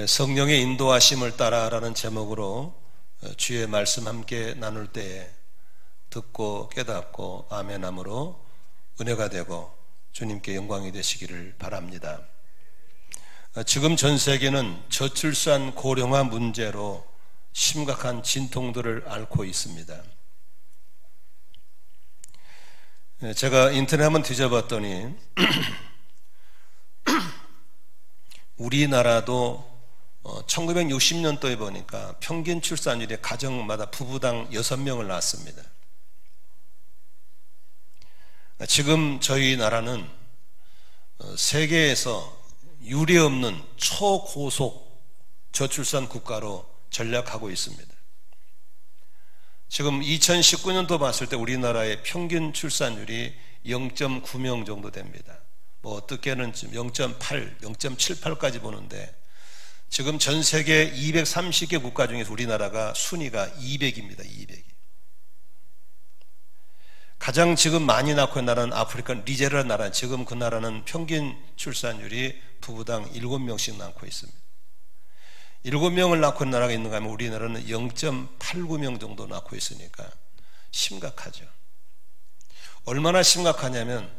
성령의 인도하심을 따라라는 제목으로 주의 말씀 함께 나눌 때에 듣고 깨닫고 아멘함으로 은혜가 되고 주님께 영광이 되시기를 바랍니다. 지금 전 세계는 저출산 고령화 문제로 심각한 진통들을 앓고 있습니다. 제가 인터넷 한번 뒤져봤더니 우리나라도 1960년도에 보니까 평균 출산율이 가정마다 부부당 6명을 낳았습니다. 지금 저희 나라는 세계에서 유례없는 초고속 저출산 국가로 전락하고 있습니다. 지금 2019년도 봤을 때 우리나라의 평균 출산율이 0.9명 정도 됩니다. 뭐 어떻게는 지금 0.8, 0.78까지 보는데 지금 전 세계 230개 국가 중에서 우리나라가 순위가 200입니다. 200이. 가장 지금 많이 낳고 있는 나라는 아프리카 니제르라는 나라, 지금 그 나라는 평균 출산율이 부부당 7명씩 낳고 있습니다. 7명을 낳고 있는 나라가 있는가 하면 우리나라는 0.89명 정도 낳고 있으니까 심각하죠. 얼마나 심각하냐면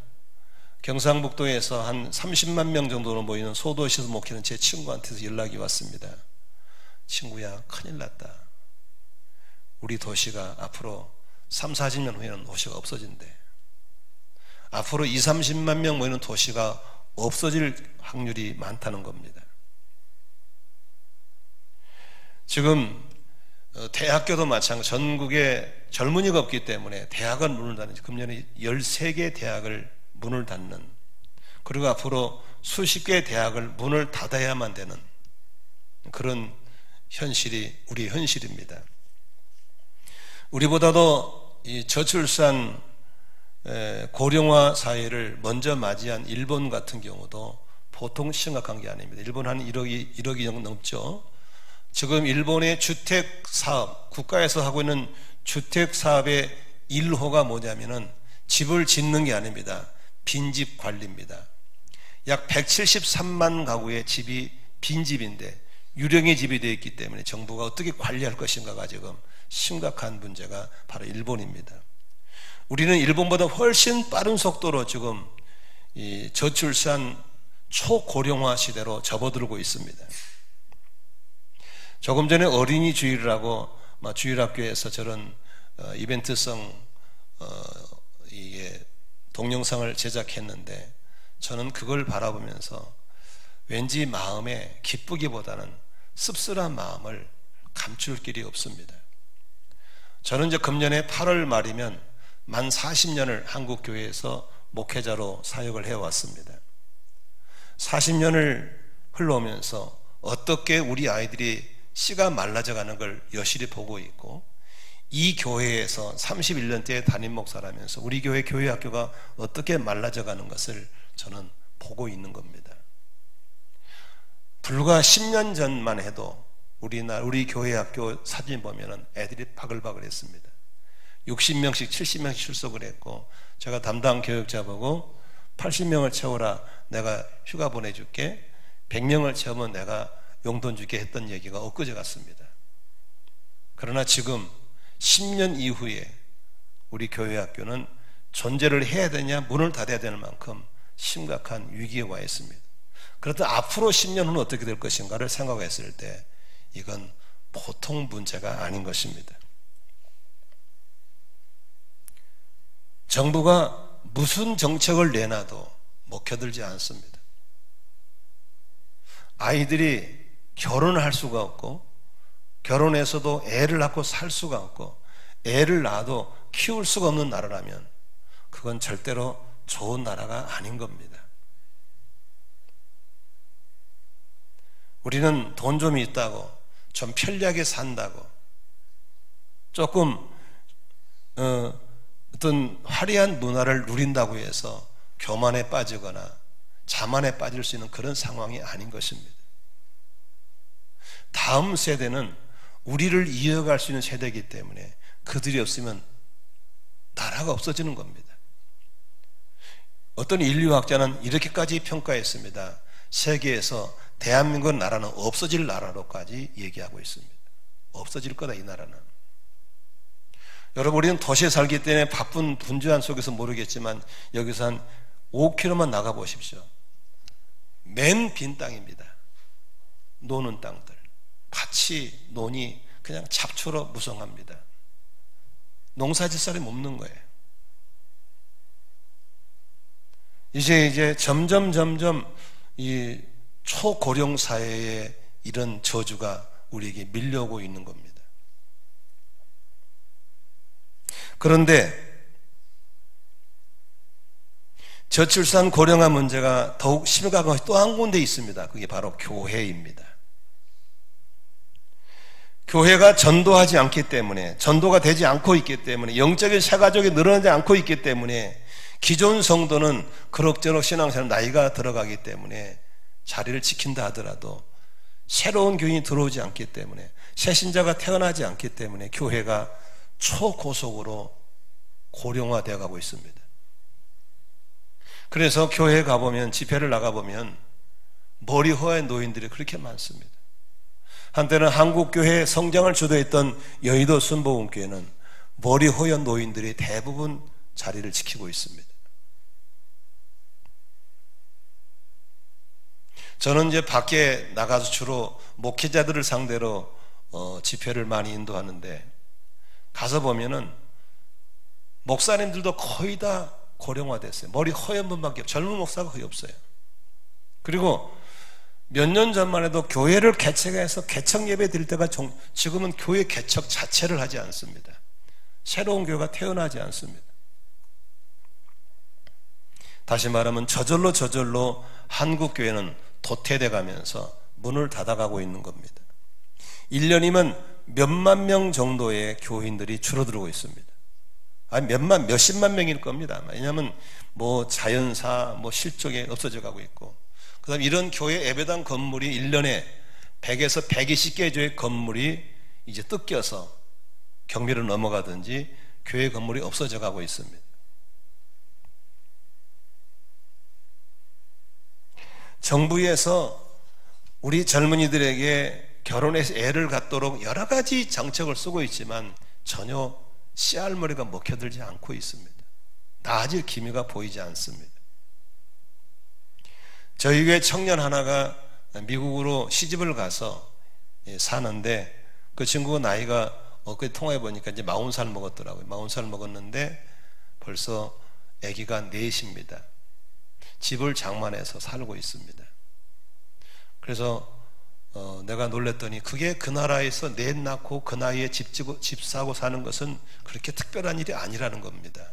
경상북도에서 한 30만 명 정도로 모이는 소도시에서 목회하는 제 친구한테서 연락이 왔습니다. 친구야, 큰일 났다. 우리 도시가 앞으로 3, 40년 후에는 도시가 없어진대. 앞으로 2, 30만 명 모이는 도시가 없어질 확률이 많다는 겁니다. 지금 대학교도 마찬가지, 전국에 젊은이가 없기 때문에 대학은 문을 닫는, 금년에 13개 대학을 문을 닫는, 그리고 앞으로 수십 개의 대학을 문을 닫아야만 되는 그런 현실이 우리의 현실입니다. 우리보다도 이 저출산 고령화 사회를 먼저 맞이한 일본 같은 경우도 보통 심각한 게 아닙니다. 일본 한 1억이 정도 넘죠. 지금 일본의 주택 사업, 국가에서 하고 있는 주택 사업의 1호가 뭐냐면은 집을 짓는 게 아닙니다. 빈집 관리입니다. 약 173만 가구의 집이 빈집인데 유령의 집이 되어 있기 때문에 정부가 어떻게 관리할 것인가가 지금 심각한 문제가 바로 일본입니다. 우리는 일본보다 훨씬 빠른 속도로 지금 이 저출산 초고령화 시대로 접어들고 있습니다. 조금 전에 어린이 주일을 하고 주일학교에서 저런 이벤트성 이게 동영상을 제작했는데 저는 그걸 바라보면서 왠지 마음에 기쁘기보다는 씁쓸한 마음을 감출 길이 없습니다. 저는 이제 금년에 8월 말이면 만 40년을 한국교회에서 목회자로 사역을 해왔습니다. 40년을 흘러오면서 어떻게 우리 아이들이 씨가 말라져 가는 걸 여실히 보고 있고, 이 교회에서 31년째 담임 목사라면서 우리 교회 교회학교가 어떻게 말라져 가는 것을 저는 보고 있는 겁니다. 불과 10년 전만 해도 우리 교회학교 사진 보면은 애들이 바글바글 했습니다. 60명씩 70명씩 출석을 했고, 제가 담당 교육자 보고 80명을 채워라, 내가 휴가 보내줄게, 100명을 채우면 내가 용돈 줄게 했던 얘기가 엊그제 같습니다. 그러나 지금 10년 이후에 우리 교회 학교는 존재를 해야 되냐 문을 닫아야 되는 만큼 심각한 위기에 와 있습니다. 그렇다 앞으로 10년 후는 어떻게 될 것인가를 생각했을 때 이건 보통 문제가 아닌 것입니다. 정부가 무슨 정책을 내놔도 먹혀들지 않습니다. 아이들이 결혼을 할 수가 없고, 결혼해서도 애를 낳고 살 수가 없고, 애를 낳아도 키울 수가 없는 나라라면 그건 절대로 좋은 나라가 아닌 겁니다. 우리는 돈 좀 있다고, 좀 편리하게 산다고, 조금 어떤 화려한 문화를 누린다고 해서 교만에 빠지거나 자만에 빠질 수 있는 그런 상황이 아닌 것입니다. 다음 세대는 우리를 이어갈 수 있는 세대이기 때문에 그들이 없으면 나라가 없어지는 겁니다. 어떤 인류학자는 이렇게까지 평가했습니다. 세계에서 대한민국 나라는 없어질 나라로까지 얘기하고 있습니다. 없어질 거다, 이 나라는. 여러분, 우리는 도시에 살기 때문에 바쁜 분주한 속에서 모르겠지만 여기서 한 5km만 나가 보십시오. 맨 빈 땅입니다. 노는 땅들. 밭이, 논이 그냥 잡초로 무성합니다. 농사질 사람이 없는 거예요. 이제 점점 이 초고령 사회의 이런 저주가 우리에게 밀려오고 있는 겁니다. 그런데 저출산 고령화 문제가 더욱 심각한 것이 또 한 군데 있습니다. 그게 바로 교회입니다. 교회가 전도하지 않기 때문에, 전도가 되지 않고 있기 때문에, 영적인 새가족이 늘어나지 않고 있기 때문에 기존 성도는 그럭저럭 신앙생활 나이가 들어가기 때문에 자리를 지킨다 하더라도 새로운 교인이 들어오지 않기 때문에, 새 신자가 태어나지 않기 때문에 교회가 초고속으로 고령화되어 가고 있습니다. 그래서 교회에 가보면, 집회를 나가보면 머리 허연 노인들이 그렇게 많습니다. 한때는 한국교회 성장을 주도했던 여의도 순복음교회는 머리 허연 노인들이 대부분 자리를 지키고 있습니다. 저는 이제 밖에 나가서 주로 목회자들을 상대로 집회를 많이 인도하는데, 가서 보면은 목사님들도 거의 다 고령화됐어요. 머리 허연 분밖에 없어요. 젊은 목사가 거의 없어요. 그리고 몇 년 전만 해도 교회를 개척해서 개척 예배 드릴 때가 지금은 교회 개척 자체를 하지 않습니다. 새로운 교회가 태어나지 않습니다. 다시 말하면 저절로 한국교회는 도태돼 가면서 문을 닫아가고 있는 겁니다. 1년이면 몇만 명 정도의 교인들이 줄어들고 있습니다. 아니 몇십만 명일 겁니다. 왜냐하면 자연사, 실족에 없어져 가고 있고, 그 다음에 이런 교회 예배당 건물이 1년에 100에서 120개 조의 건물이 이제 뜯겨서 경비를 넘어가든지 교회 건물이 없어져 가고 있습니다. 정부에서 우리 젊은이들에게 결혼해서 애를 갖도록 여러 가지 정책을 쓰고 있지만 전혀 씨알머리가 먹혀들지 않고 있습니다. 나아질 기미가 보이지 않습니다. 저희 교회 청년 하나가 미국으로 시집을 가서 사는데, 그 친구가 나이가 엊그제 통화해 보니까 이제 40살 먹었더라고요. 40살 먹었는데 벌써 아기가 넷입니다. 집을 장만해서 살고 있습니다. 그래서 내가 놀랬더니 그게 그 나라에서 넷 낳고 그 나이에 집 사고 사는 것은 그렇게 특별한 일이 아니라는 겁니다.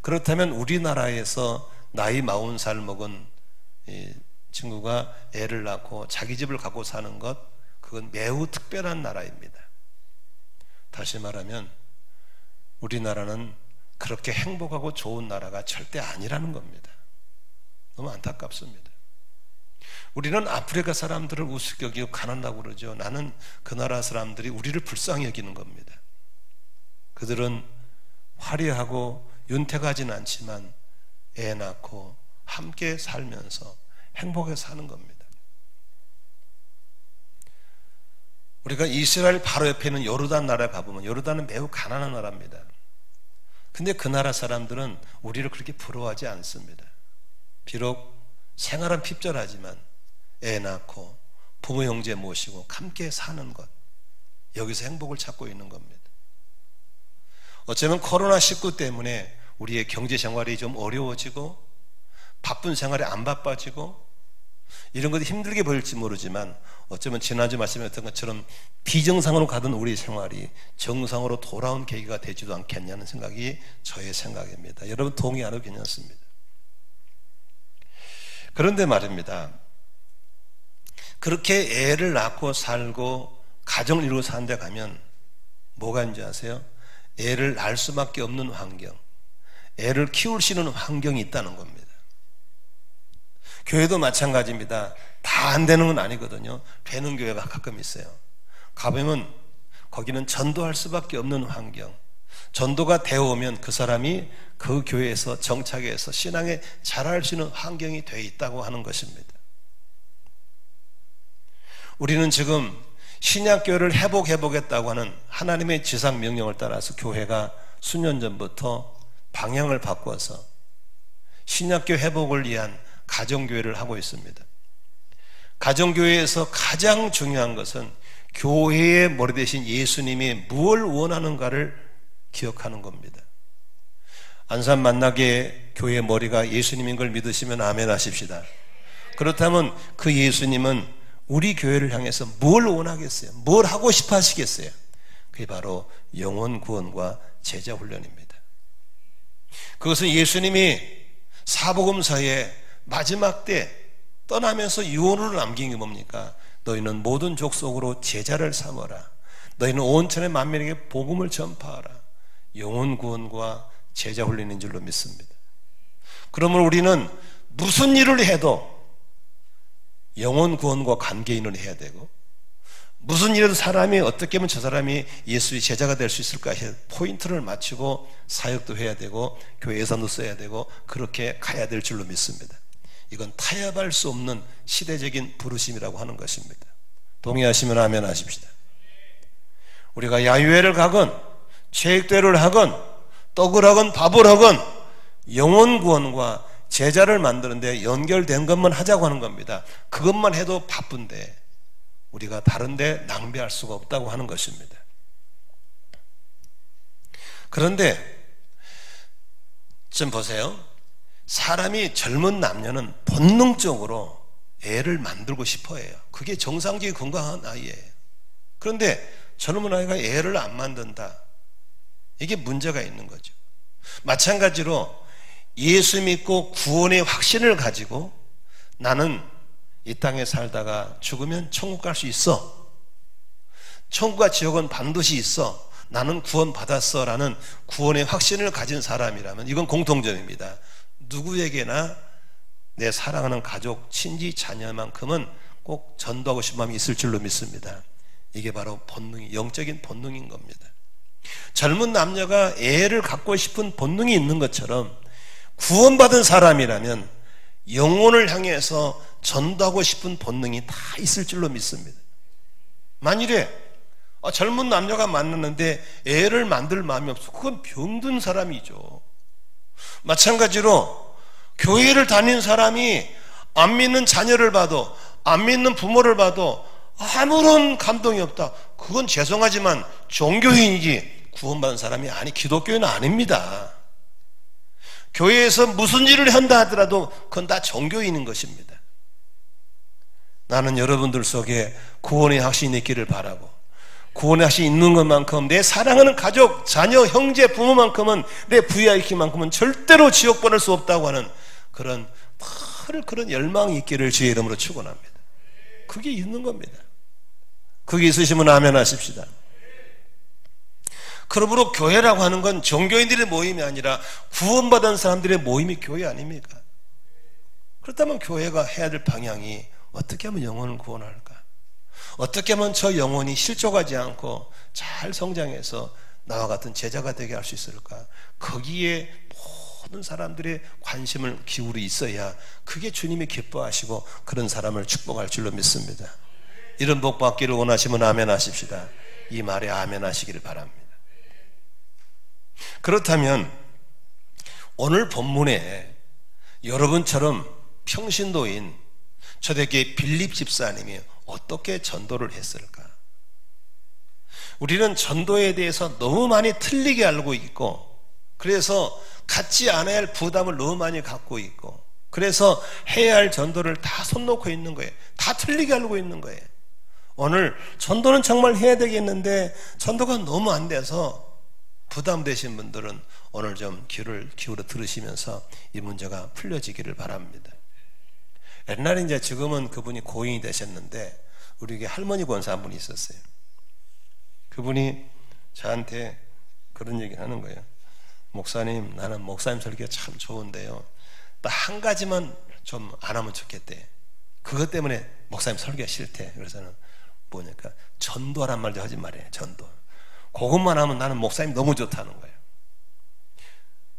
그렇다면 우리나라에서 나이 40살 먹은 이 친구가 애를 낳고 자기 집을 갖고 사는 것, 그건 매우 특별한 나라입니다. 다시 말하면 우리나라는 그렇게 행복하고 좋은 나라가 절대 아니라는 겁니다. 너무 안타깝습니다. 우리는 아프리카 사람들을 우습게 여기고 가난하다고 그러죠. 나는 그 나라 사람들이 우리를 불쌍히 여기는 겁니다. 그들은 화려하고 윤택하지는 않지만 애 낳고 함께 살면서 행복하게 사는 겁니다. 우리가 이스라엘 바로 옆에 있는 요르단 나라에 가보면 요르단은 매우 가난한 나라입니다. 근데 그 나라 사람들은 우리를 그렇게 부러워하지 않습니다. 비록 생활은 핍절하지만 애 낳고 부모 형제 모시고 함께 사는 것, 여기서 행복을 찾고 있는 겁니다. 어쩌면 코로나19 때문에 우리의 경제 생활이 좀 어려워지고 바쁜 생활에 안 바빠지고 이런 것이 힘들게 보일지 모르지만, 어쩌면 지난주 말씀했던 것처럼 비정상으로 가던 우리 생활이 정상으로 돌아온 계기가 되지도 않겠냐는 생각이 저의 생각입니다. 여러분 동의 안 해도 괜찮습니다. 그런데 말입니다, 그렇게 애를 낳고 살고 가정을 이루고 사는 데 가면 뭐가 있는지 아세요? 애를 낳을 수밖에 없는 환경, 애를 키울 수 있는 환경이 있다는 겁니다. 교회도 마찬가지입니다. 다 안 되는 건 아니거든요. 되는 교회가 가끔 있어요. 가보면 거기는 전도할 수밖에 없는 환경, 전도가 되어 오면 그 사람이 그 교회에서 정착해서 신앙에 자랄 수 있는 환경이 되어 있다고 하는 것입니다. 우리는 지금 신약교회를 회복해보겠다고 하는 하나님의 지상 명령을 따라서 교회가 수년 전부터 방향을 바꿔서 신약교회 회복을 위한 가정교회를 하고 있습니다. 가정교회에서 가장 중요한 것은 교회의 머리 대신 예수님이 무엇을 원하는가를 기억하는 겁니다. 안산 만나게 교회의 머리가 예수님인 걸 믿으시면 아멘 하십시다. 그렇다면 그 예수님은 우리 교회를 향해서 뭘 원하겠어요? 뭘 하고 싶어 하시겠어요? 그게 바로 영혼 구원과 제자 훈련입니다. 그것은 예수님이 사복음서의 마지막 때 떠나면서 유언으로 남긴 게 뭡니까? 너희는 모든 족속으로 제자를 삼어라. 너희는 온 천의 만민에게 복음을 전파하라. 영혼 구원과 제자 훈련인 줄로 믿습니다. 그러면 우리는 무슨 일을 해도 영혼 구원과 관계인을 해야 되고, 무슨 일에도 사람이 어떻게 하면 저 사람이 예수의 제자가 될 수 있을까 해서 포인트를 맞추고 사역도 해야 되고 교회 예산도 써야 되고 그렇게 가야 될 줄로 믿습니다. 이건 타협할 수 없는 시대적인 부르심이라고 하는 것입니다. 동의하시면 아멘 하십시다. 우리가 야유회를 가건 체육대회를 하건 떡을 하건 밥을 하건 영혼 구원과 제자를 만드는데 연결된 것만 하자고 하는 겁니다. 그것만 해도 바쁜데 우리가 다른 데 낭비할 수가 없다고 하는 것입니다. 그런데 좀 보세요. 사람이 젊은 남녀는 본능적으로 애를 만들고 싶어 해요. 그게 정상적인 건강한 아이예요. 그런데 젊은 아이가 애를 안 만든다. 이게 문제가 있는 거죠. 마찬가지로 예수 믿고 구원의 확신을 가지고 나는 이 땅에 살다가 죽으면 천국 갈 수 있어. 천국과 지옥은 반드시 있어. 나는 구원 받았어 라는 구원의 확신을 가진 사람이라면 이건 공통점입니다. 누구에게나 내 사랑하는 가족, 친지, 자녀만큼은 꼭 전도하고 싶은 마음이 있을 줄로 믿습니다. 이게 바로 본능이, 영적인 본능인 겁니다. 젊은 남녀가 애를 갖고 싶은 본능이 있는 것처럼 구원받은 사람이라면 영혼을 향해서 전도하고 싶은 본능이 다 있을 줄로 믿습니다. 만일에 젊은 남녀가 만났는데 애를 만들 마음이 없어, 그건 병든 사람이죠. 마찬가지로 교회를 다니는 사람이 안 믿는 자녀를 봐도 안 믿는 부모를 봐도 아무런 감동이 없다. 그건 죄송하지만 종교인이지 구원받은 사람이 아니, 기독교인은 아닙니다. 교회에서 무슨 일을 한다 하더라도 그건 다 종교인인 것입니다. 나는 여러분들 속에 구원의 확신이 있기를 바라고, 구원의 확신이 있는 것만큼 내 사랑하는 가족, 자녀, 형제, 부모만큼은, 내 VIP만큼은 절대로 지옥 보낼 수 없다고 하는 그런 열망이 있기를 주의 이름으로 축원합니다. 그게 있는 겁니다. 그게 있으시면 아멘 하십시다. 그러므로 교회라고 하는 건 종교인들의 모임이 아니라 구원받은 사람들의 모임이 교회 아닙니까? 그렇다면 교회가 해야 될 방향이 어떻게 하면 영혼을 구원할까? 어떻게 하면 저 영혼이 실족하지 않고 잘 성장해서 나와 같은 제자가 되게 할 수 있을까? 거기에 모든 사람들의 관심을 기울이 있어야 그게 주님이 기뻐하시고 그런 사람을 축복할 줄로 믿습니다. 이런 복 받기를 원하시면 아멘 하십시다. 이 말에 아멘 하시기를 바랍니다. 그렇다면 오늘 본문에 여러분처럼 평신도인 초대교회 빌립 집사님이 어떻게 전도를 했을까? 우리는 전도에 대해서 너무 많이 틀리게 알고 있고, 그래서 갖지 않아야 할 부담을 너무 많이 갖고 있고, 그래서 해야 할 전도를 다 손 놓고 있는 거예요. 다 틀리게 알고 있는 거예요. 오늘 전도는 정말 해야 되겠는데 전도가 너무 안 돼서 부담되신 분들은 오늘 좀 귀를 기울여 들으시면서 이 문제가 풀려지기를 바랍니다. 옛날에 이제 지금은 그분이 고인이 되셨는데 우리 할머니 권사 한 분이 있었어요. 그분이 저한테 그런 얘기를 하는 거예요. 목사님, 나는 목사님 설교가 참 좋은데요, 딱 한 가지만 좀 안 하면 좋겠대. 그것 때문에 목사님 설교가 싫대. 그래서는 뭐냐니까 전도란 말도 하지 말이에요. 전도. 그것만 하면 나는 목사님 너무 좋다는 거예요.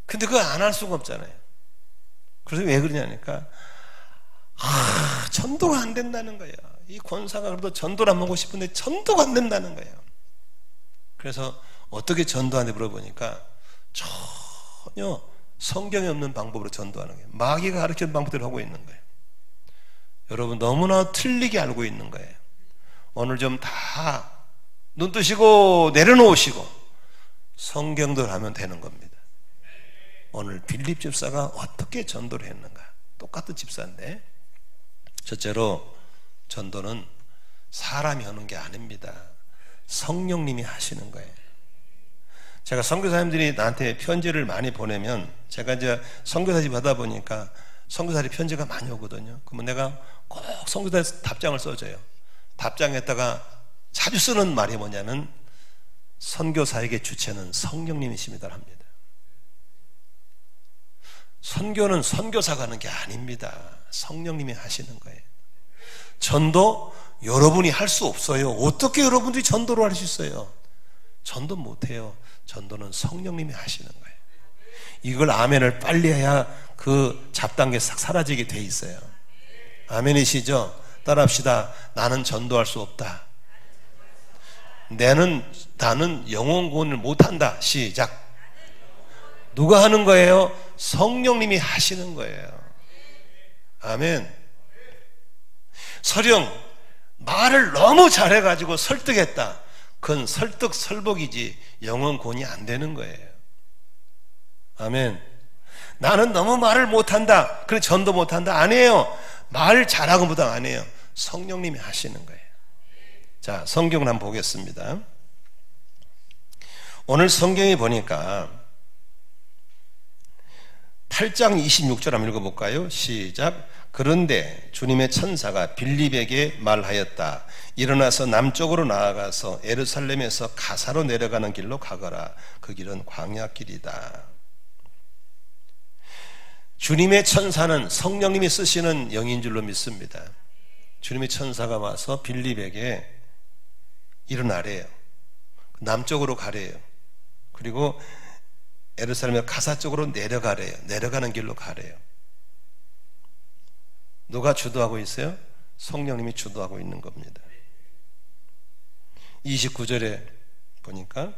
근데 그거 안 할 수가 없잖아요. 그래서 왜 그러냐니까 전도가 안 된다는 거예요. 이 권사가 그래도 전도를 안 하고 싶은데 전도가 안 된다는 거예요. 그래서 어떻게 전도하는지 물어보니까 전혀 성경에 없는 방법으로 전도하는 거예요. 마귀가 가르치는 방법대로 하고 있는 거예요. 여러분 너무나 틀리게 알고 있는 거예요. 오늘 좀 다 눈 뜨시고 내려놓으시고 성경대로 하면 되는 겁니다. 오늘 빌립 집사가 어떻게 전도를 했는가? 똑같은 집사인데, 첫째로 전도는 사람이 하는 게 아닙니다. 성령님이 하시는 거예요. 제가 선교사님들이 나한테 편지를 많이 보내면, 제가 이제 선교사집 하다 보니까 선교사들이 편지가 많이 오거든요. 그러면 내가 꼭 선교사에서 답장을 써줘요. 답장에다가 자주 쓰는 말이 뭐냐면, 선교사에게 주체는 성령님이십니다 합니다. 선교는 선교사가 하는 게 아닙니다. 성령님이 하시는 거예요. 전도 여러분이 할 수 없어요. 어떻게 여러분들이 전도를 할 수 있어요? 전도 못해요. 전도는 성령님이 하시는 거예요. 이걸 아멘을 빨리 해야 그 잡단계 싹 사라지게 돼 있어요. 아멘이시죠? 따라합시다. 나는 전도할 수 없다. 나는 영혼 구원을 못한다. 시작. 누가 하는 거예요? 성령님이 하시는 거예요. 아멘. 설령 말을 너무 잘해가지고 설득했다. 그건 설득 설복이지 영혼 구원이 안 되는 거예요. 아멘. 나는 너무 말을 못한다. 그래 전도 못한다. 아니에요. 말 잘하고 보다 아니에요. 성령님이 하시는 거예요. 자, 성경을 한번 보겠습니다. 오늘 성경에 보니까 8장 26절 한번 읽어볼까요? 시작. 그런데 주님의 천사가 빌립에게 말하였다. 일어나서 남쪽으로 나아가서 예루살렘에서 가사로 내려가는 길로 가거라. 그 길은 광야길이다. 주님의 천사는 성령님이 쓰시는 영인 줄로 믿습니다. 주님의 천사가 와서 빌립에게 일어나래요. 남쪽으로 가래요. 그리고 예루살렘의 가사 쪽으로 내려가래요. 내려가는 길로 가래요. 누가 주도하고 있어요? 성령님이 주도하고 있는 겁니다. 29절에 보니까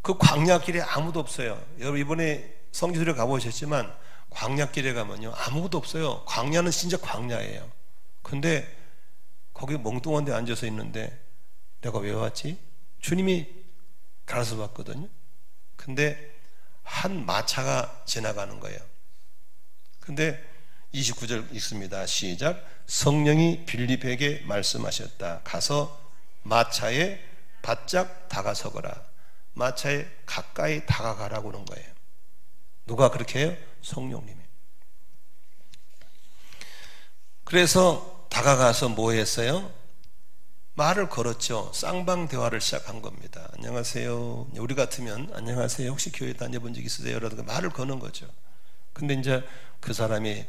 그 광야길에 아무도 없어요. 여러분 이번에 성지순례 가보셨지만 광야길에 가면요 아무것도 없어요. 광야는 진짜 광야예요. 근데 거기 멍뚱한 데 앉아서 있는데 내가 왜 왔지? 주님이 가르쳐 봤거든요. 근데 한 마차가 지나가는 거예요. 근데 29절 읽습니다. 시작. 성령이 빌립에게 말씀하셨다. 가서 마차에 바짝 다가서거라. 마차에 가까이 다가가라고 그런 거예요. 누가 그렇게 해요? 성령님이. 그래서 다가가서 뭐 했어요? 말을 걸었죠. 쌍방 대화를 시작한 겁니다. 안녕하세요. 우리 같으면 안녕하세요. 혹시 교회 다녀본 적 있으세요? 라든가 말을 거는 거죠. 근데 이제 그 사람이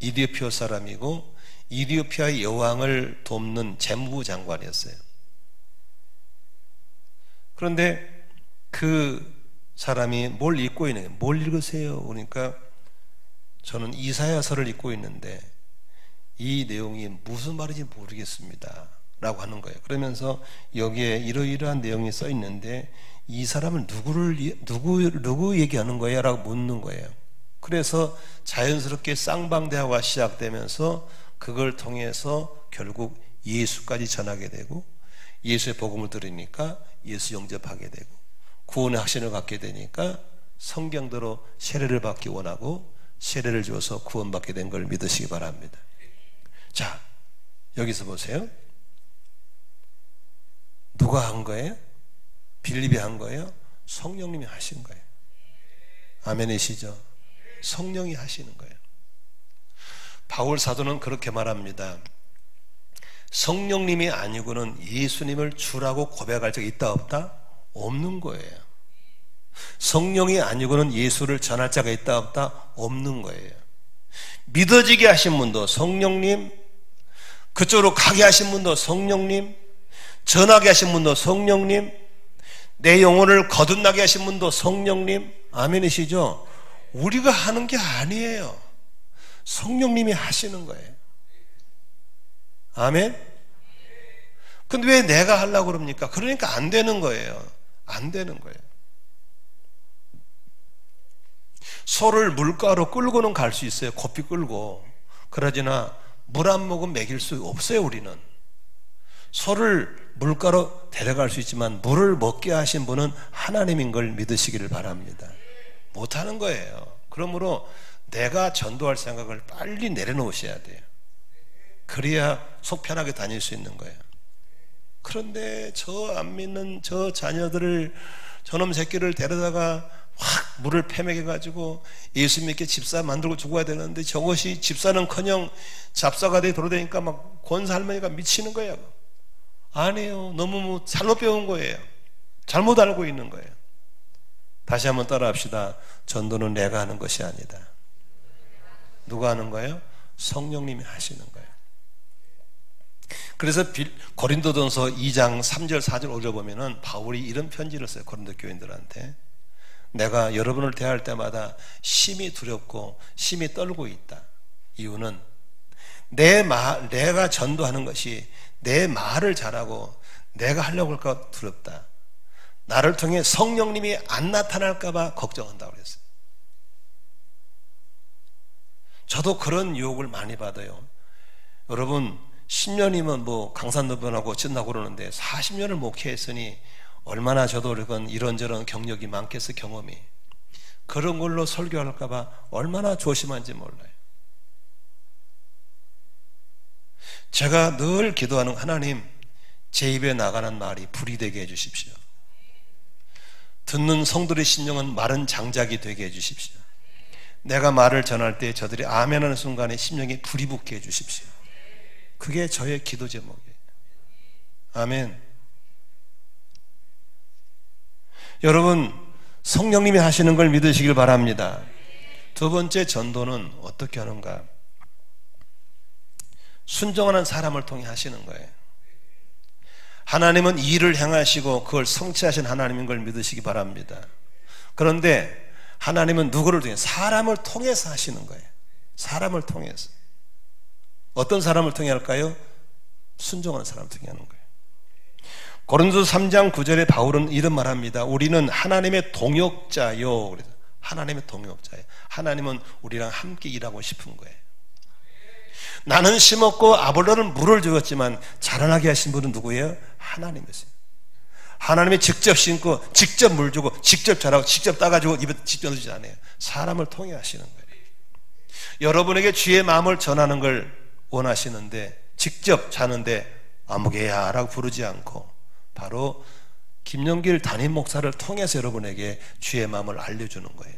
이디오피아 사람이고 이디오피아의 여왕을 돕는 재무부 장관이었어요. 그런데 그 사람이 뭘 읽고 있는 거예요. 뭘 읽으세요? 그러니까 저는 이사야서를 읽고 있는데 이 내용이 무슨 말인지 모르겠습니다. 라고 하는 거예요. 그러면서 여기에 이러이러한 내용이 써 있는데 이 사람은 누구 얘기하는 거예요? 라고 묻는 거예요. 그래서 자연스럽게 쌍방대화가 시작되면서 그걸 통해서 결국 예수까지 전하게 되고 예수의 복음을 들으니까 예수 영접하게 되고 구원의 확신을 갖게 되니까 성경대로 세례를 받기 원하고 세례를 줘서 구원받게 된 걸 믿으시기 바랍니다. 자, 여기서 보세요. 누가 한 거예요? 빌립이 한 거예요? 성령님이 하신 거예요. 아멘이시죠? 성령이 하시는 거예요. 바울 사도는 그렇게 말합니다. 성령님이 아니고는 예수님을 주라고 고백할 적이 있다 없다? 없는 거예요. 성령이 아니고는 예수를 전할 자가 있다 없다? 없는 거예요. 믿어지게 하신 분도 성령님, 그쪽으로 가게 하신 분도 성령님, 전하게 하신 분도 성령님, 내 영혼을 거듭나게 하신 분도 성령님. 아멘이시죠? 우리가 하는 게 아니에요. 성령님이 하시는 거예요. 아멘? 근데 왜 내가 하려고 그럽니까? 그러니까 안 되는 거예요. 안 되는 거예요. 소를 물가로 끌고는 갈 수 있어요. 고삐 끌고. 그러지나 물 한 모금 먹일 수 없어요, 우리는. 소를 물가로 데려갈 수 있지만 물을 먹게 하신 분은 하나님인 걸 믿으시기를 바랍니다. 못하는 거예요. 그러므로 내가 전도할 생각을 빨리 내려놓으셔야 돼요. 그래야 속 편하게 다닐 수 있는 거예요. 그런데 저 안 믿는 저 자녀들을, 저놈 새끼를 데려다가 확 물을 패먹여가지고 예수 믿게 집사 만들고 죽어야 되는데 저것이 집사는커녕 잡사가 돼 돌아다니까 막 권사 할머니가 미치는 거예요. 아니에요. 너무 잘못 배운 거예요. 잘못 알고 있는 거예요. 다시 한번 따라합시다. 전도는 내가 하는 것이 아니다. 누가 하는 거예요? 성령님이 하시는 거예요. 그래서 고린도전서 2장 3절 4절 올려보면은 바울이 이런 편지를 써요. 고린도 교인들한테. 내가 여러분을 대할 때마다 심히 두렵고 심히 떨고 있다. 이유는 내가 전도하는 것이 내 말을 잘하고 내가 하려고 할까 두렵다. 나를 통해 성령님이 안 나타날까 봐 걱정한다고 그랬어요. 저도 그런 유혹을 많이 받아요. 여러분 10년이면 뭐 강산노변하고 끝나고 그러는데 40년을 목회했으니 얼마나 저도 이런저런 경력이 많겠어. 경험이. 그런 걸로 설교할까 봐 얼마나 조심한지 몰라요. 제가 늘 기도하는, 하나님 제 입에 나가는 말이 불이 되게 해주십시오. 듣는 성도의 심령은 마른 장작이 되게 해주십시오. 내가 말을 전할 때 저들이 아멘하는 순간에 심령에 불이 붙게 해주십시오. 그게 저의 기도 제목이에요. 아멘. 여러분 성령님이 하시는 걸 믿으시길 바랍니다. 두 번째, 전도는 어떻게 하는가? 순종하는 사람을 통해 하시는 거예요. 하나님은 일을 행하시고 그걸 성취하신 하나님인 걸 믿으시기 바랍니다. 그런데 하나님은 누구를 통해? 사람을 통해서 하시는 거예요. 사람을 통해서. 어떤 사람을 통해 할까요? 순종하는 사람을 통해 하는 거예요. 고린도서 3장 9절에 바울은 이런 말합니다. 우리는 하나님의 동역자요. 그래서 하나님의 동역자예요. 하나님은 우리랑 함께 일하고 싶은 거예요. 나는 심었고 아볼로는 물을 주었지만 자라나게 하신 분은 누구예요? 하나님이세요. 하나님이 직접 심고 직접 물 주고 직접 자라고 직접 따가지고 입에 직접 넣지 않아요. 사람을 통해 하시는 거예요. 여러분에게 주의 마음을 전하는 걸 원하시는데 직접 자는데 아무개야 라고 부르지 않고 바로 김영길 담임 목사를 통해서 여러분에게 주의 마음을 알려주는 거예요.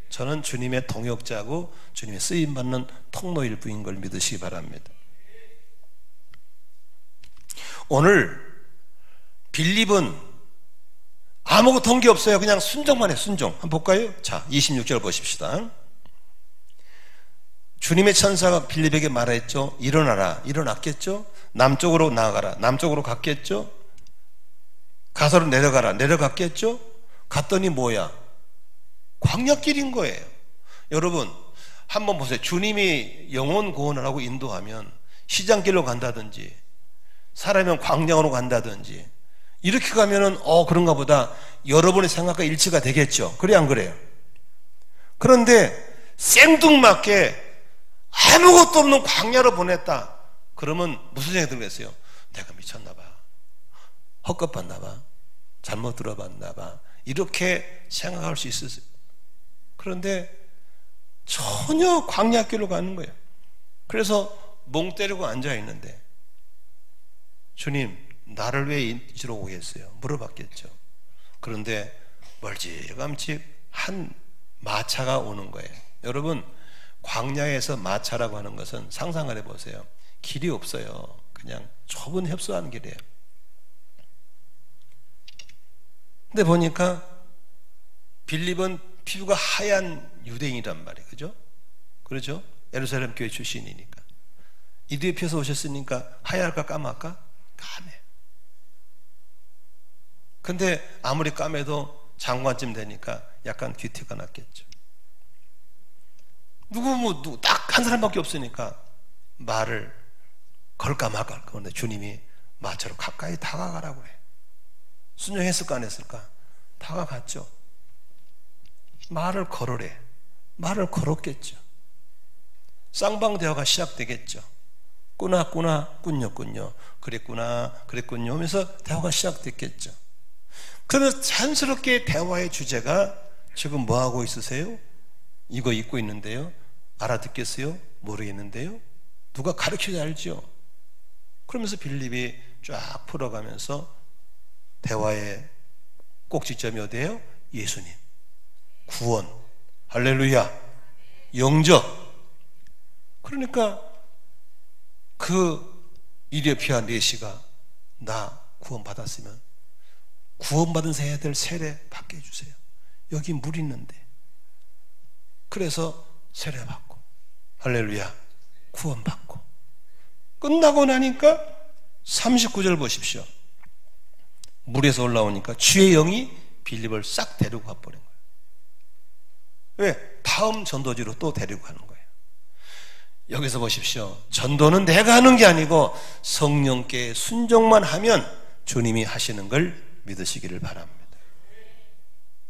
저는 주님의 동역자고 주님의 쓰임받는 통로일부인 걸 믿으시기 바랍니다. 오늘 빌립은 아무것도 한 게 없어요. 그냥 순종만 해. 순종. 한번 볼까요? 자, 26절 보십시다. 주님의 천사가 빌립에게 말했죠. 일어나라. 일어났겠죠? 남쪽으로 나아가라. 남쪽으로 갔겠죠? 가서로 내려가라. 내려갔겠죠? 갔더니 뭐야? 광야길인 거예요. 여러분 한번 보세요. 주님이 영혼 구원을 하고 인도하면 시장길로 간다든지 사람이면 광야로 간다든지 이렇게 가면은 그런가 보다 여러분의 생각과 일치가 되겠죠. 그래 안 그래요? 그런데 생뚱맞게 아무것도 없는 광야로 보냈다. 그러면 무슨 생각이 들겠어요? 내가 미쳤나 봐. 헛것봤나 봐. 잘못 들어봤나 봐. 이렇게 생각할 수 있으세요. 그런데 전혀 광야길로 가는 거예요. 그래서 멍 때리고 앉아있는데 주님 나를 왜 이리로 오겠어요? 물어봤겠죠. 그런데 멀찌감치 한 마차가 오는 거예요. 여러분 광야에서 마차라고 하는 것은 상상을 해보세요. 길이 없어요. 그냥 좁은 협소한 길이에요. 근데 보니까 빌립은 피부가 하얀 유대인이란 말이에요. 그죠? 그렇죠? 예루살렘 교회 출신이니까. 이두에피에서 오셨으니까 하얄까 까맣까? 까매. 근데 아무리 까매도 장관쯤 되니까 약간 귀티가 났겠죠. 누구 딱 한 사람밖에 없으니까 말을 걸까 말까. 그런데 주님이 마차로 가까이 다가가라고 그래. 순종했을까 안 했을까? 다가갔죠. 말을 걸으래. 말을 걸었겠죠. 쌍방 대화가 시작되겠죠. 꾸나 꾼요 그랬군요 하면서 대화가 시작됐겠죠. 그러면서 자연스럽게 대화의 주제가 지금 뭐하고 있으세요? 이거 입고 있는데요. 알아듣겠어요? 모르겠는데요. 누가 가르쳐야 알죠. 그러면서 빌립이 쫙 풀어가면서 대화의 꼭지점이 어디예요? 예수님, 구원, 할렐루야, 영접. 그러니까 그 이디오피아 내시가 나 구원받았으면 구원받은 자 애들 세례 받게 해주세요. 여기 물 있는데. 그래서 세례 받고, 할렐루야, 구원받고. 끝나고 나니까 39절 보십시오. 물에서 올라오니까 주의 영이 빌립을 싹 데리고 가버린 거예요. 왜? 다음 전도지로 또 데리고 가는 거예요. 여기서 보십시오. 전도는 내가 하는 게 아니고 성령께 순종만 하면 주님이 하시는 걸 믿으시기를 바랍니다.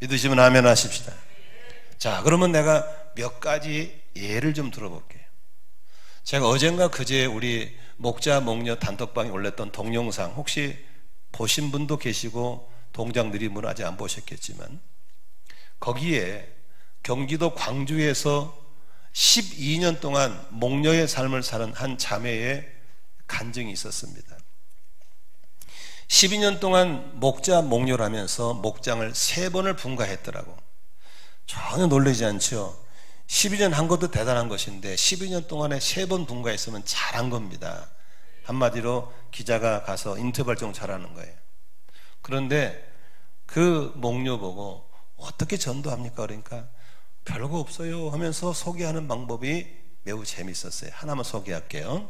믿으시면 아멘 하십시다. 자, 그러면 내가 몇 가지 예를 좀 들어볼게요. 제가 어젠가 그제 우리 목자 목녀 단톡방에 올렸던 동영상 혹시 보신 분도 계시고 동장 느림은 아직 안 보셨겠지만 거기에 경기도 광주에서 12년 동안 목녀의 삶을 사는 한 자매의 간증이 있었습니다. 12년 동안 목자 목녀라면서 목장을 3번을 분가했더라고. 전혀 놀라지 않죠. 12년 한 것도 대단한 것인데 12년 동안에 3번 분가했으면 잘한 겁니다. 한마디로 기자가 가서 인터뷰할 정도 잘하는 거예요. 그런데 그 목녀 보고 어떻게 전도합니까? 그러니까 별거 없어요 하면서 소개하는 방법이 매우 재밌었어요. 하나만 소개할게요.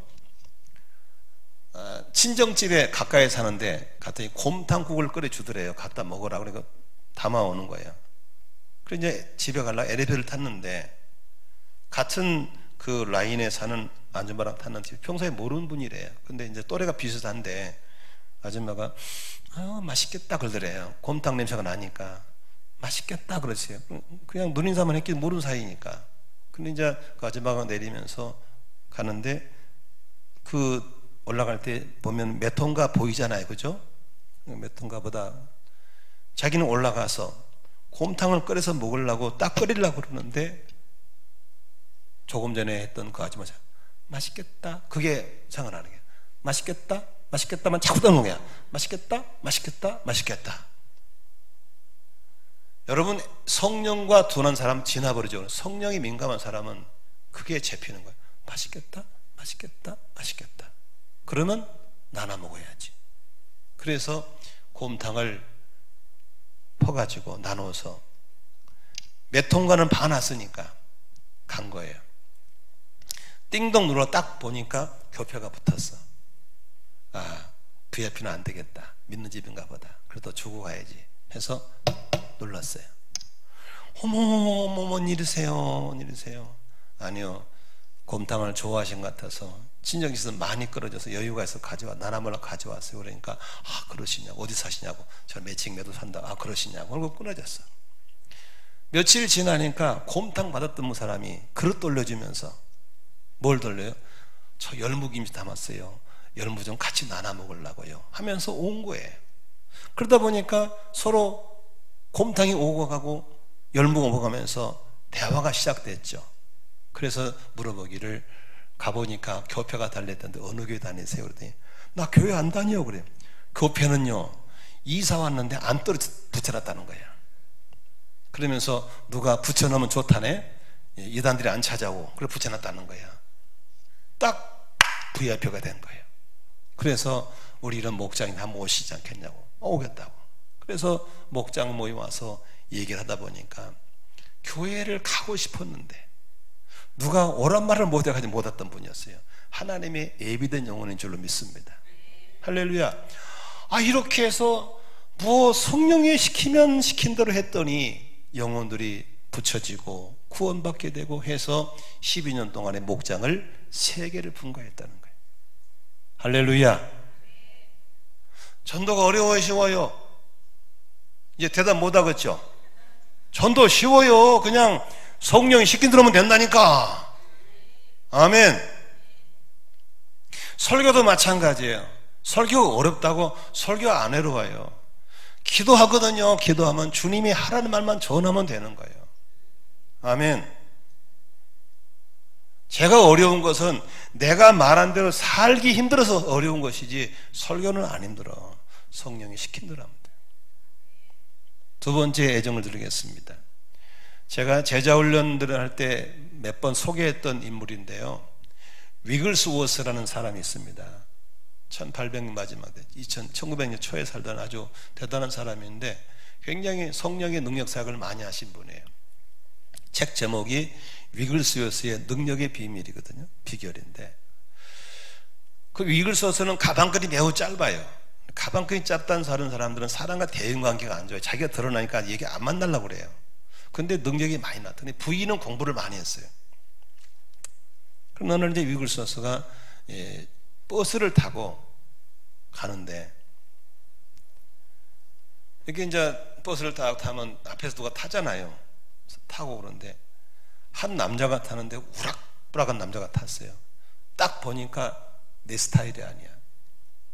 친정집에 가까이 사는데 갔더니 곰탕국을 끓여주더래요. 갖다 먹으라고. 그러니까 담아오는 거예요. 그래서 이제 집에 가려고 엘리베이터를 탔는데 같은 그 라인에 사는 아줌마랑 탔는데 평소에 모르는 분이래요. 근데 이제 또래가 비슷한데 아줌마가 맛있겠다 그러더래요. 곰탕 냄새가 나니까 맛있겠다 그러세요. 그냥 눈인사만 했기 모르는 사이니까. 근데 이제 그 아줌마가 내리면서 가는데 그 올라갈 때 보면 몇 통가 보이잖아요. 그죠? 몇 통가보다 자기는 올라가서 곰탕을 끓여서 먹으려고 딱 끓이려고 그러는데 조금 전에 했던 그 아줌마 맛있겠다. 그게 생각나는 거예요. 맛있겠다. 맛있겠다만 자꾸 떠는 거야. 맛있겠다. 맛있겠다. 맛있겠다. 여러분 성령과 둔한 사람 지나버리죠. 성령이 민감한 사람은 그게 잡히는 거예요. 맛있겠다. 맛있겠다. 맛있겠다. 그러면 나눠 먹어야지. 그래서 곰탕을 퍼가지고 나눠서 몇 통과는 반 왔으니까 간 거예요. 띵동 눌러 딱 보니까 교표가 붙었어. 아, VIP는 안 되겠다. 믿는 집인가 보다. 그래도 주고 가야지 해서 눌렀어요. 어머, 뭔 일이세요? 아니요, 곰탕을 좋아하신 것 같아서 친정이 있어서 많이 끓여줘서 여유가 있어 나눠 먹으려고 가져왔어요. 그러니까 그러시냐고. 어디 사시냐고. 저 매칭 매도 산다. 그러시냐고. 그리고 끊어졌어. 며칠 지나니까 곰탕 받았던 사람이 그릇 돌려주면서 뭘 돌려요? 저 열무김치 담았어요. 열무 좀 같이 나눠 먹으려고요 하면서 온 거예요. 그러다 보니까 서로 곰탕이 오고 가고 열무가 먹으면서 대화가 시작됐죠. 그래서 물어보기를 가보니까 교회가 달렸던데 어느 교회 다니세요? 그랬더니 나 교회 안 다녀. 그래. 교회는요 이사 왔는데 안 붙여놨다는 거예요. 그러면서 누가 붙여놓으면 좋다네. 이단들이 안 찾아오고 그래 붙여놨다는 거야. 딱 VIP가 된 거예요. 그래서 우리 이런 목장이 한번 오시지 않겠냐고. 오겠다고. 그래서 목장 모임 와서 얘기를 하다 보니까 교회를 가고 싶었는데 누가 오란 말을 못해가지고 못 왔던 분이었어요. 하나님의 예비된 영혼인 줄로 믿습니다. 할렐루야. 이렇게 해서 뭐 성령이 시키면 시킨 대로 했더니 영혼들이 붙여지고 구원받게 되고 해서 12년 동안의 목장을 3개를 분가했다는 거예요. 할렐루야. 전도가 어려워요, 쉬워요? 이제 대답 못 하겠죠? 전도 쉬워요. 그냥 성령이 시킨 대로 하면 된다니까. 아멘. 설교도 마찬가지예요. 설교가 어렵다고 설교 안 어려워요. 기도하거든요. 기도하면 주님이 하라는 말만 전하면 되는 거예요. 아멘. 제가 어려운 것은 내가 말한 대로 살기 힘들어서 어려운 것이지 설교는 안 힘들어. 성령이 시킨 대로 하면 돼요. 두 번째 애정을 드리겠습니다. 제가 제자훈련들을 할 때 몇 번 소개했던 인물인데요, 위글스워스라는 사람이 있습니다. 1800년 마지막에 1900년 초에 살던 아주 대단한 사람인데 굉장히 성령의 능력 사역을 많이 하신 분이에요. 책 제목이 위글스워스의 능력의 비밀이거든요. 비결인데, 그 위글스워스는 가방끈이 매우 짧아요. 가방끈이 짧다는 사람들은 사람과 대인관계가 안 좋아요. 자기가 드러나니까 얘기 안 만나려고 그래요. 근데 능력이 많이 나타나요. 부인은 공부를 많이 했어요. 그럼 오늘 이제 위글스워스가 버스를 타고 가는데, 이렇게 이제 버스를 타면 앞에서 누가 타잖아요. 타고 그러는데 한 남자가 타는데 우락부락한 남자가 탔어요. 딱 보니까 내 스타일이 아니야.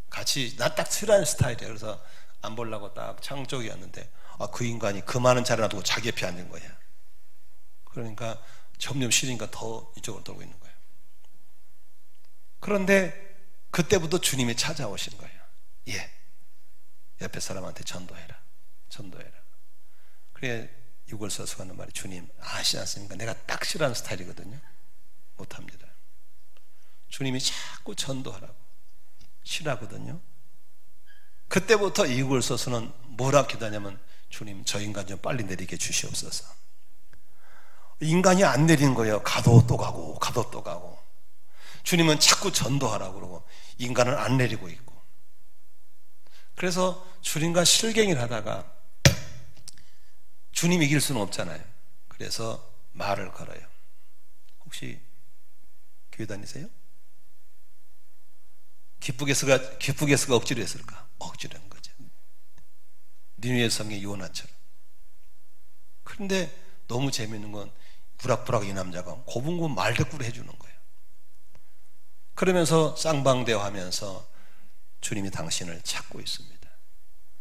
같이 나 딱 싫어하는 스타일이야. 그래서 안 보려고 딱 창 쪽이었는데 그 인간이 그 많은 차를 놔두고 자기 옆에 앉은 거야. 그러니까 점점 싫으니까 더 이쪽으로 돌고 있는 거예요. 그런데 그때부터 주님이 찾아오신 거예요. 예, 옆에 사람한테 전도해라. 전도해라. 그래 유골서서 하는 말이, 주님 아시지 않습니까? 내가 딱 싫어하는 스타일이거든요. 못합니다. 주님이 자꾸 전도하라고 싫어하거든요. 그때부터 유골서서는 뭐라 기도하냐면, 주님 저 인간 좀 빨리 내리게 주시옵소서. 인간이 안 내리는 거예요. 가도 또 가고 가도 또 가고. 주님은 자꾸 전도하라고 그러고 인간을 안 내리고 있고. 그래서 주님과 실갱이를 하다가 주님 이길 수는 없잖아요. 그래서 말을 걸어요. 혹시 교회 다니세요? 기쁘게스가 억지로 했을까? 억지로 한 거죠. 니느웨 성의 요나처럼. 그런데 너무 재미있는 건 부락부락 이 남자가 고분고분 말대꾸를 해주는 거예요. 그러면서 쌍방대화하면서 주님이 당신을 찾고 있습니다.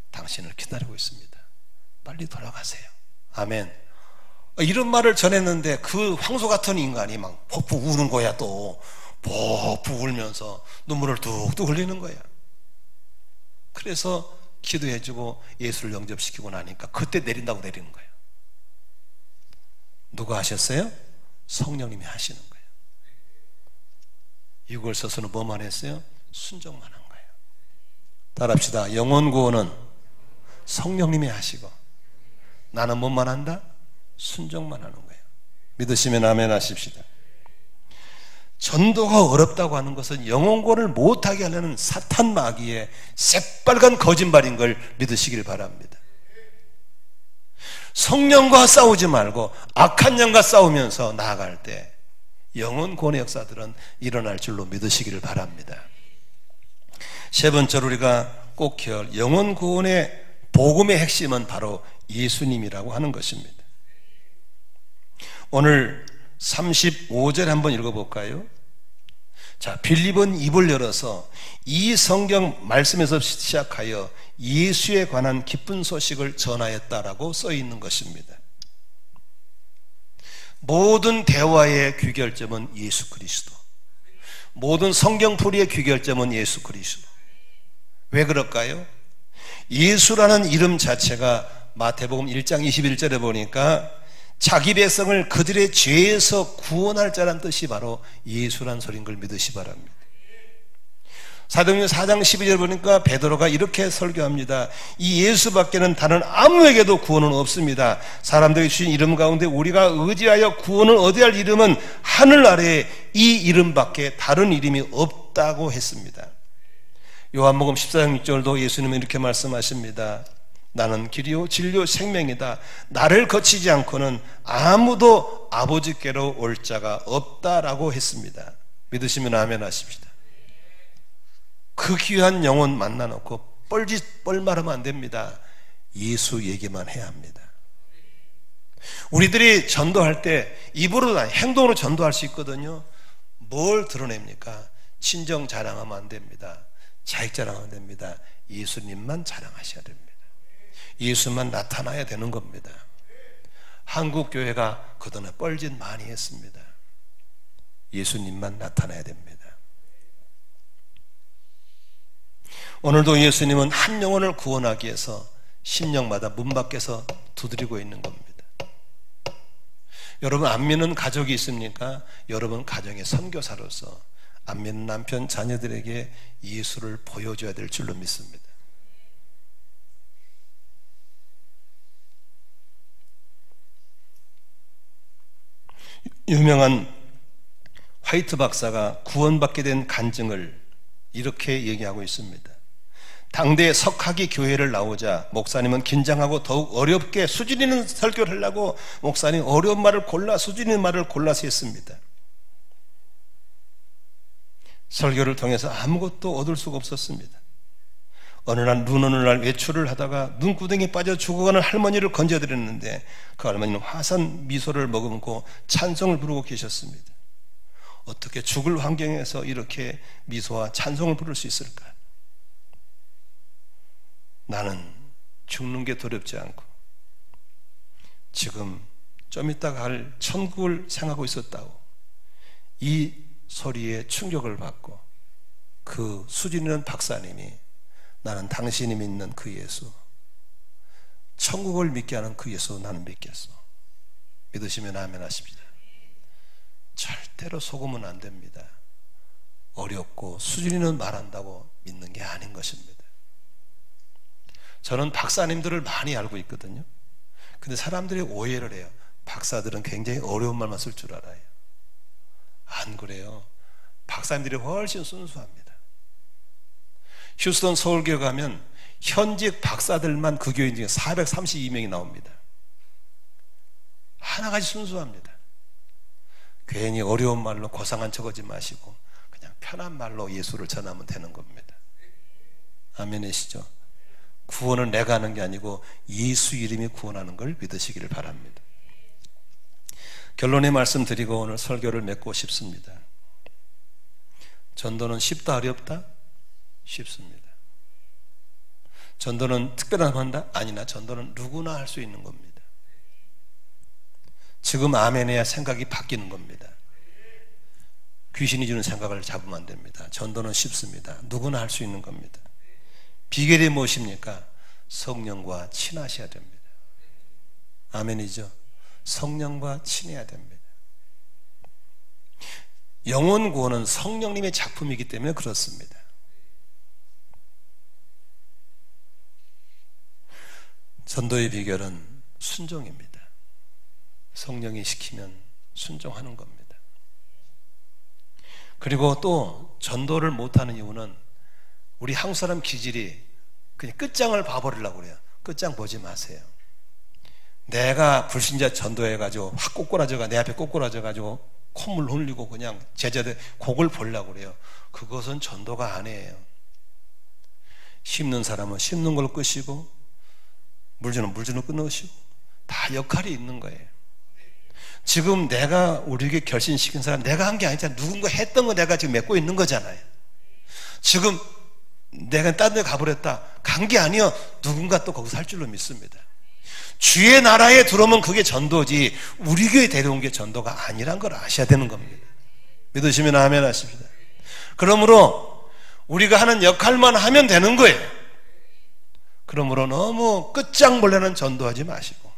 당신을 기다리고 있습니다. 빨리 돌아가세요. 아멘. 이런 말을 전했는데 그 황소 같은 인간이 막 푹푹 우는 거야. 또 푹푹 울면서 눈물을 뚝뚝 흘리는 거야. 그래서 기도해주고 예수를 영접시키고 나니까 그때 내린다고 내리는 거예요. 누가 하셨어요? 성령님이 하시는 거예요. 이걸 써서는 뭐만 했어요? 순종만 한 거예요. 따라합시다. 영혼 구원은 성령님이 하시고 나는 뭐만 한다? 순종만 하는 거예요. 믿으시면 아멘 하십시다. 전도가 어렵다고 하는 것은 영혼 구원을 못하게 하려는 사탄 마귀의 새빨간 거짓말인 걸 믿으시길 바랍니다. 성령과 싸우지 말고 악한 영과 싸우면서 나아갈 때 영혼 구원의 역사들은 일어날 줄로 믿으시기를 바랍니다. 세 번째로 우리가 꼭 기억할 영혼 구원의 복음의 핵심은 바로 예수님이라고 하는 것입니다. 오늘 35절 한번 읽어볼까요? 자, 빌립은 입을 열어서 이 성경 말씀에서 시작하여 예수에 관한 기쁜 소식을 전하였다라고 써 있는 것입니다. 모든 대화의 귀결점은 예수 그리스도, 모든 성경풀이의 귀결점은 예수 그리스도. 왜 그럴까요? 예수라는 이름 자체가 마태복음 1장 21절에 보니까 자기 백성을 그들의 죄에서 구원할 자란 뜻이 바로 예수란 소리인 걸 믿으시 바랍니다. 사도행전 4장 12절 보니까 베드로가 이렇게 설교합니다. 이 예수밖에는 다른 아무에게도 구원은 없습니다. 사람들이 주신 이름 가운데 우리가 의지하여 구원을 얻어야 할 이름은 하늘 아래에 이 이름밖에 다른 이름이 없다고 했습니다. 요한복음 14장 6절도 예수님은 이렇게 말씀하십니다. 나는 길이요 진리요 생명이다. 나를 거치지 않고는 아무도 아버지께로 올 자가 없다라고 했습니다. 믿으시면 아멘 하십시다. 그 귀한 영혼 만나놓고 뻘마르면 안 됩니다. 예수 얘기만 해야 합니다. 우리들이 전도할 때 입으로 행동으로 전도할 수 있거든요. 뭘 드러냅니까? 친정 자랑하면 안 됩니다. 자익 자랑하면 안 됩니다. 예수님만 자랑하셔야 됩니다. 예수만 나타나야 되는 겁니다. 한국 교회가 그동안 뻘짓 많이 했습니다. 예수님만 나타나야 됩니다. 오늘도 예수님은 한 영혼을 구원하기 위해서 심령마다 문 밖에서 두드리고 있는 겁니다. 여러분 안 믿는 가족이 있습니까? 여러분 가정의 선교사로서 안 믿는 남편, 자녀들에게 예수를 보여줘야 될 줄로 믿습니다. 유명한 화이트 박사가 구원받게 된 간증을 이렇게 얘기하고 있습니다. 당대 석학이 교회를 나오자 목사님은 긴장하고 더욱 어렵게 수준 있는 설교를 하려고 목사님 어려운 말을 수준 있는 말을 골라서 했습니다. 설교를 통해서 아무것도 얻을 수가 없었습니다. 어느 날 눈 오는 날 외출을 하다가 눈구덩이에 빠져 죽어가는 할머니를 건져드렸는데 그 할머니는 화산 미소를 머금고 찬송을 부르고 계셨습니다. 어떻게 죽을 환경에서 이렇게 미소와 찬송을 부를 수 있을까? 나는 죽는 게 두렵지 않고 지금 좀 이따가 갈 천국을 생각하고 있었다고 이 소리에 충격을 받고 그 수준 있는 박사님이 나는 당신이 믿는 그 예수, 천국을 믿게 하는 그 예수 나는 믿겠어. 믿으시면 아멘 하십니다. 절대로 속으면 안 됩니다. 어렵고 수준 있는 말한다고 믿는 게 아닌 것입니다. 저는 박사님들을 많이 알고 있거든요. 근데 사람들이 오해를 해요. 박사들은 굉장히 어려운 말만 쓸 줄 알아요. 안 그래요. 박사님들이 훨씬 순수합니다. 휴스턴 서울교회 가면 현직 박사들만 그 교인 중에 432명이 나옵니다. 하나같이 순수합니다. 괜히 어려운 말로 고상한 척 하지 마시고 그냥 편한 말로 예수를 전하면 되는 겁니다. 아멘이시죠? 구원은 내가 하는 게 아니고 예수 이름이 구원하는 걸 믿으시기를 바랍니다. 결론의 말씀 드리고 오늘 설교를 맺고 싶습니다. 전도는 쉽다 어렵다? 쉽습니다. 전도는 특별한 한다? 아니나 전도는 누구나 할 수 있는 겁니다. 지금 아멘해야 생각이 바뀌는 겁니다. 귀신이 주는 생각을 잡으면 안 됩니다. 전도는 쉽습니다. 누구나 할 수 있는 겁니다. 비결이 무엇입니까? 성령과 친하셔야 됩니다. 아멘이죠? 성령과 친해야 됩니다. 영혼 구원은 성령님의 작품이기 때문에 그렇습니다. 전도의 비결은 순종입니다. 성령이 시키면 순종하는 겁니다. 그리고 또 전도를 못하는 이유는 우리 한국 사람 기질이 그냥 끝장을 봐버리려고 그래요. 끝장 보지 마세요. 내가 불신자 전도해가지고 확 꼬꾸라져가 내 앞에 꼬꾸라져가지고 콧물 흘리고 그냥 제자들 곡을 보려고 그래요. 그것은 전도가 아니에요. 심는 사람은 심는 걸 끄시고 물 주는 걸 끊으시고 다 역할이 있는 거예요. 지금 내가 우리에게 결신시킨 사람 내가 한 게 아니잖아요. 누군가 했던 거 내가 지금 맺고 있는 거잖아요. 지금 내가 딴 데 가버렸다 간 게 아니요. 누군가 또 거기서 할 줄로 믿습니다. 주의 나라에 들어오면 그게 전도지 우리 교회 데려온 게 전도가 아니란 걸 아셔야 되는 겁니다. 믿으시면 아멘 하십니다. 그러므로 우리가 하는 역할만 하면 되는 거예요. 그러므로 너무 끝장볼래는 전도하지 마시고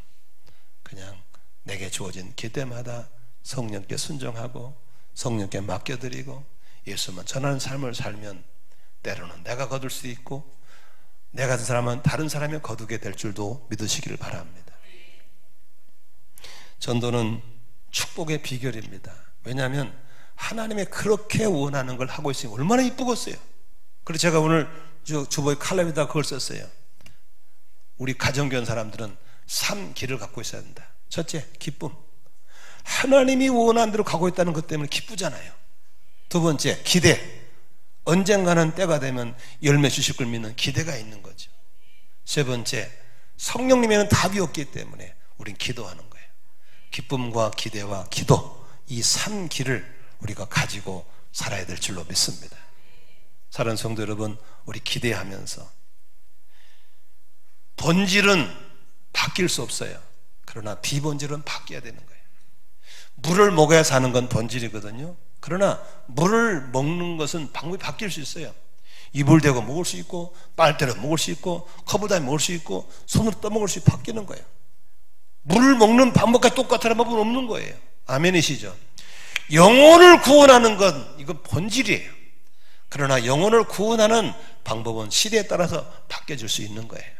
그냥 내게 주어진 기대마다 성령께 순종하고 성령께 맡겨드리고 예수만 전하는 삶을 살면 때로는 내가 거둘 수 있고 내 같은 사람은 다른 사람이 거두게 될 줄도 믿으시기를 바랍니다. 전도는 축복의 비결입니다. 왜냐하면 하나님이 그렇게 원하는 걸 하고 있으니 얼마나 이쁘겠어요. 그래서 제가 오늘 주보에 칼럼에다 그걸 썼어요. 우리 가정교회 사람들은 3기를 갖고 있어야 된다. 첫째, 기쁨. 하나님이 원하는 대로 가고 있다는 것 때문에 기쁘잖아요. 두 번째, 기대. 언젠가는 때가 되면 열매 주실 걸 믿는 기대가 있는 거죠. 세 번째, 성령님에는 답이 없기 때문에 우린 기도하는 거예요. 기쁨과 기대와 기도, 이 산 길을 우리가 가지고 살아야 될 줄로 믿습니다. 사랑하는 성도 여러분, 우리 기대하면서 본질은 바뀔 수 없어요. 그러나 비본질은 바뀌어야 되는 거예요. 물을 먹어야 사는 건 본질이거든요. 그러나 물을 먹는 것은 방법이 바뀔 수 있어요. 입을 대고 먹을 수 있고, 빨대로 먹을 수 있고, 컵을 다 먹을 수 있고, 손으로 떠먹을 수 있고, 바뀌는 거예요. 물을 먹는 방법과 똑같은 방법은 없는 거예요. 아멘이시죠? 영혼을 구원하는 건 이건 본질이에요. 그러나 영혼을 구원하는 방법은 시대에 따라서 바뀌어질 수 있는 거예요.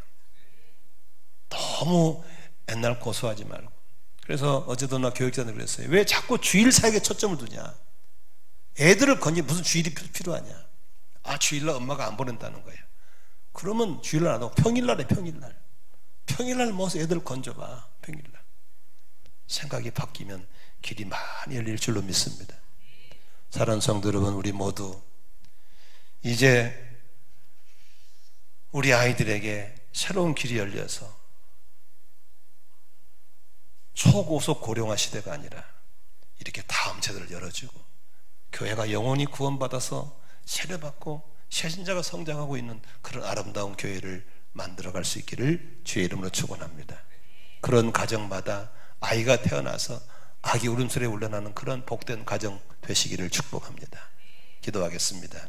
너무 옛날 고수하지 말고. 그래서 어제도 나 교육자들 그랬어요. 왜 자꾸 주일 사역에 초점을 두냐? 애들을 건지 무슨 주일이 필요하냐? 아, 주일날 엄마가 안 보낸다는 거예요. 그러면 주일날 안 하고 평일날에 평일날. 평일날 모아서 애들 건져봐. 평일날. 생각이 바뀌면 길이 많이 열릴 줄로 믿습니다. 사랑하는 성도 여러분, 우리 모두 이제 우리 아이들에게 새로운 길이 열려서 초고속 고령화 시대가 아니라 이렇게 다음 세대를 열어주고 교회가 영혼이 구원받아서 세례받고 새신자가 성장하고 있는 그런 아름다운 교회를 만들어갈 수 있기를 주의 이름으로 축원합니다. 그런 가정마다 아이가 태어나서 아기 울음소리에 울려나는 그런 복된 가정 되시기를 축복합니다. 기도하겠습니다.